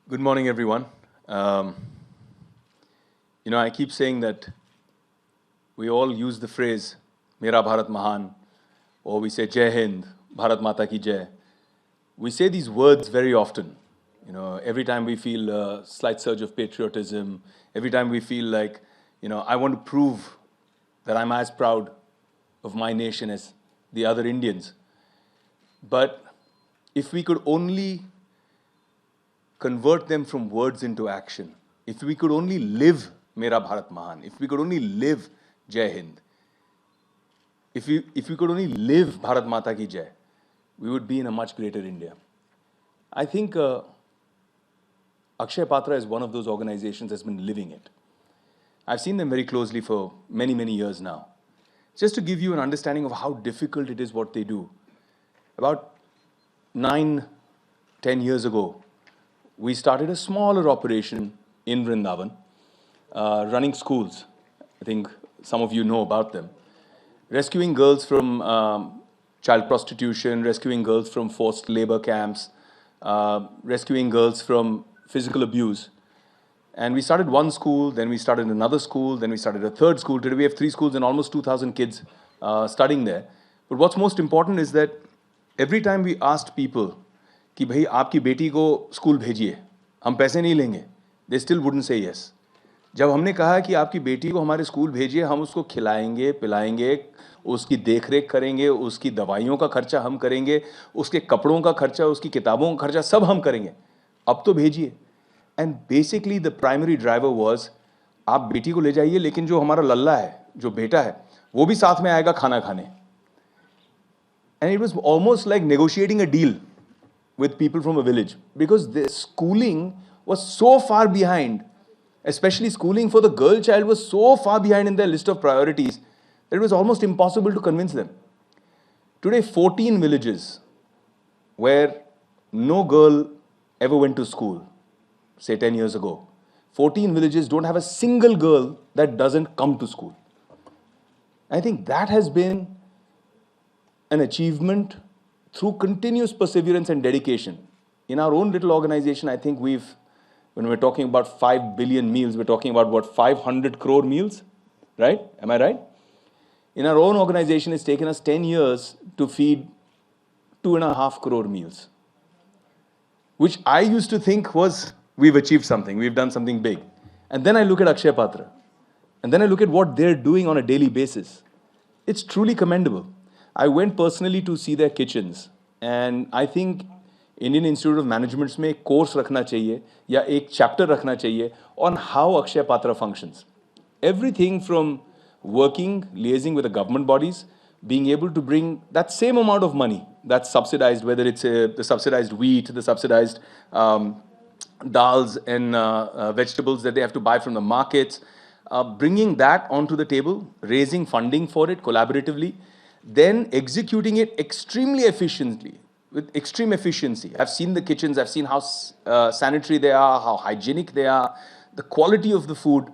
Good morning, everyone. Um, I keep saying that we all use the phrase "Mera Bharat Mahan," or we say "Jai Hind, Bharat Mata ki Jai." We say these words very often. Every time we feel a slight surge of patriotism, every time we feel like, I want to prove that I'm as proud of my nation as the other Indians. But if we could only convert them from words into action, if we could only live Mera Bharat Mahan, if we could only live Jai Hind, if we could only live Bharat Mata ki Jai, we would be in a much greater India. I think Akshay Patra is one of those organizations that's been living it. I've seen them very closely for many, many years now. Just to give you an understanding of how difficult it is what they do. About 9, 10 years ago, we started a smaller operation in Vrindavan, running schools. I think some of you know about them. Rescuing girls from child prostitution, rescuing girls from forced labor camps, rescuing girls from physical abuse. And we started one school, then we started another school, then we started a third school. Today we have 3 schools and almost 2,000 kids studying there. But what's most important is that every time we asked people, कि भाई आपकी बेटी को school भेजिए, हम पैसे नहीं लेंगे, they still wouldn't say yes. जब हमने कहा कि आपकी बेटी को हमारे स्कूल भेजिए, हम उसको खिलाएंगे, पिलाएंगे, उसकी देखरेख करेंगे, उसकी दवाइयों का खर्चा हम करेंगे, उसके कपड़ों का खर्चा, उसकी किताबों का खर्चा सब हम करेंगे, अब तो भेजिए. And basically the primary driver was, आप बेटी को ले जाइए, लेकिन जो हमारा लल्ला है, जो बेटा है, वो भी साथ में आएगा खाना खाने. And it was almost like negotiating a deal with people from a village, because the schooling was so far behind, especially schooling for the girl child was so far behind in their list of priorities that it was almost impossible to convince them. Today, 14 villages where no girl ever went to school, say 10 years ago, 14 villages don't have a single girl that doesn't come to school. I think that has been an achievement through continuous perseverance and dedication. In our own little organization, I think when we're talking about 5 billion meals, we're talking about what, 500 crore meals, right? Am I right? In our own organization, it's taken us 10 years to feed 2.5 crore meals, which I used to think was, we've achieved something, we've done something big. And then I look at Akshay Patra, and then I look at what they're doing on a daily basis. It's truly commendable. I went personally to see their kitchens, and I think Indian Institute of Management में एक course रखना चाहिए या एक chapter रखना चाहिए on how Akshay Patra functions. Everything from working, liaising with the government bodies, being able to bring that same amount of money that's subsidized, whether it's the subsidized wheat, the subsidized dals and vegetables that they have to buy from the markets, bringing that onto the table, raising funding for it collaboratively, then executing it extremely efficiently, with extreme efficiency. I've seen the kitchens, I've seen how sanitary they are, how hygienic they are, the quality of the food.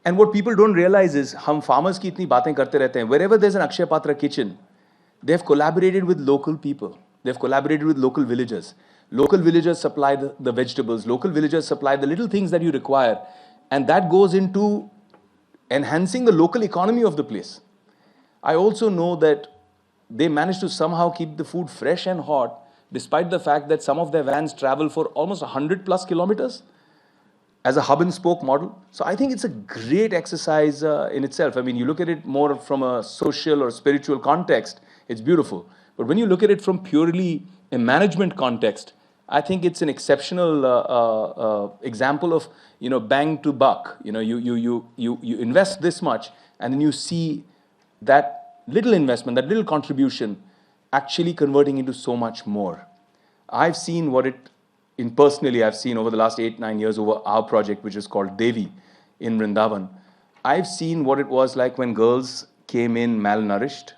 And what people don't realize is, हम farmers की इतनी बातें करते रहते हैं. Wherever there's an Akshay Patra kitchen, they've collaborated with local people. They've collaborated with local villagers. Local villagers supply the vegetables. Local villagers supply the little things that you require. And that goes into enhancing the local economy of the place. I also know that they managed to somehow keep the food fresh and hot, despite the fact that some of their vans travel for almost 100+ kilometers as a hub and spoke model. So I think it's a great exercise in itself. I mean, you look at it more from a social or spiritual context, it's beautiful. But when you look at it from purely a management context, I think it's an exceptional example of, bang to buck. You invest this much, and then you see that little investment, that little contribution actually converting into so much more. I've seen personally I've seen over the last 8-9 years over our project, which is called Devi in Vrindavan. I've seen what it was like when girls came in malnourished,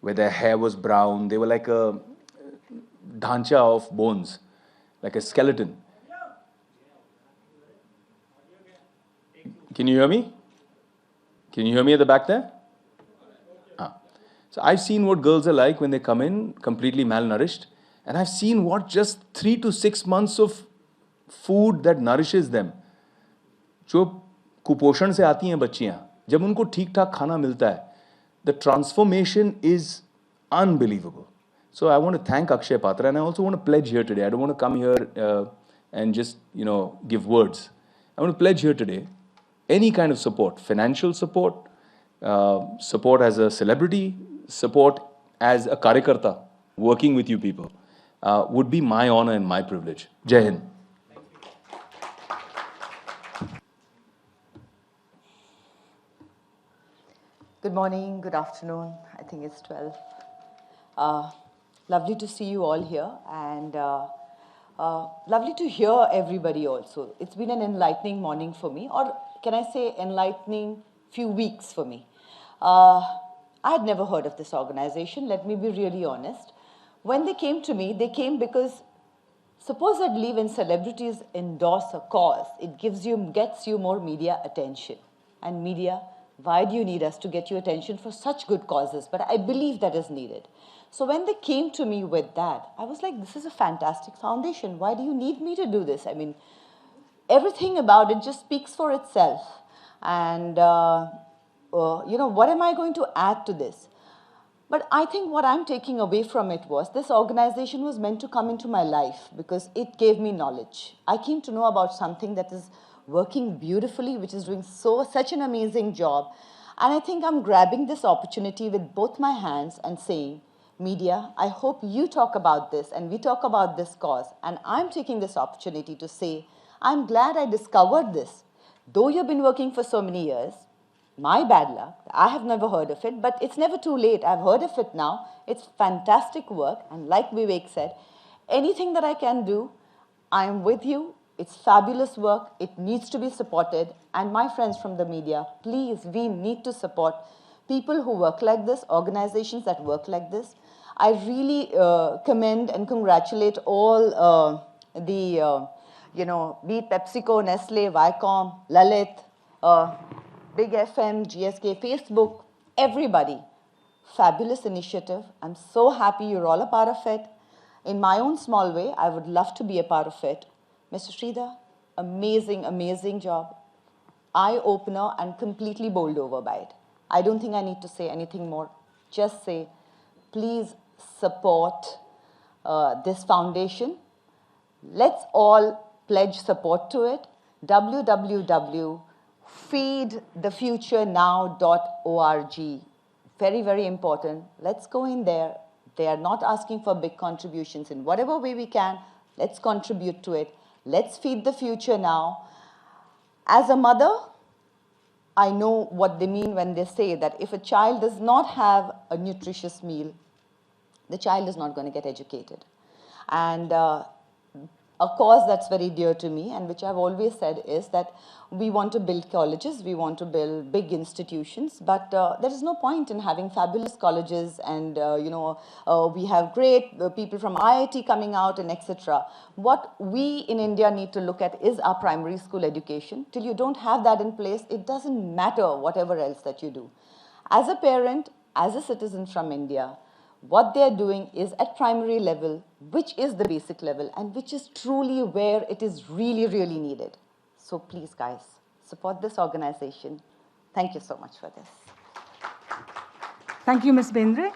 where their hair was brown. They were like a dhancha of bones, like a skeleton. Can you hear me? Can you hear me at the back there? So I've seen what girls are like when they come in completely malnourished, and I've seen what just 3 to 6 months of food that nourishes them. जो कुपोषण से आती हैं बच्चियां, जब उनको ठीक ठाक खाना मिलता है, the transformation is unbelievable. So I want to thank Akshay Patra, and I also want to pledge here today. I don't want to come here and just, give words. I want to pledge here today any kind of support, financial support, support as a celebrity, support as a karyakarta, working with you people, would be my honor and my privilege. Jai Hind. Good morning, good afternoon. I think it's 12. Lovely to see you all here, and lovely to hear everybody also. It's been an enlightening morning for me, or can I say enlightening few weeks for me. I had never heard of this organization, let me be really honest. When they came to me, they came because supposedly when celebrities endorse a cause, it gets you more media attention. And media, why do you need us to get your attention for such good causes? But I believe that is needed. So when they came to me with that, I was like, this is a fantastic foundation. Why do you need me to do this? I mean, everything about it just speaks for itself. And, what am I going to add to this? But I think what I'm taking away from it was this organization was meant to come into my life because it gave me knowledge. I came to know about something that is working beautifully, which is doing such an amazing job. And I think I'm grabbing this opportunity with both my hands and saying, media, I hope you talk about this and we talk about this cause. And I'm taking this opportunity to say, I'm glad I discovered this. Though you've been working for so many years, my bad luck, I have never heard of it, but it's never too late. I've heard of it now. It's fantastic work. And like Vivek said, anything that I can do, I'm with you. It's fabulous work. It needs to be supported. And my friends from the media, please, we need to support people who work like this, organizations that work like this. I really commend and congratulate all be it PepsiCo, Nestle, Viacom, Lalit, Big FM, GSK, Facebook, everybody. Fabulous initiative. I'm so happy you're all a part of it. In my own small way, I would love to be a part of it. Mr. Sridhar, amazing, amazing job. Eye-opener and completely bowled over by it. I don't think I need to say anything more. Just say, please support this foundation. Let's all pledge support to it. www.feedthefuturenow.org. Very, very important. Let's go in there. They are not asking for big contributions. In whatever way we can, let's contribute to it. Let's feed the future now. As a mother, I know what they mean when they say that if a child does not have a nutritious meal, the child is not going to get educated. And a cause that's very dear to me and which I've always said is that we want to build colleges, we want to build big institutions, but there is no point in having fabulous colleges and, we have great people from IIT coming out and etc. What we in India need to look at is our primary school education. Till you don't have that in place, it doesn't matter whatever else that you do. As a parent, as a citizen from India, what they're doing is at primary level, which is the basic level and which is truly where it is really, really needed. So please, guys, support this organization. Thank you so much for this. Thank you, Ms. Bendre.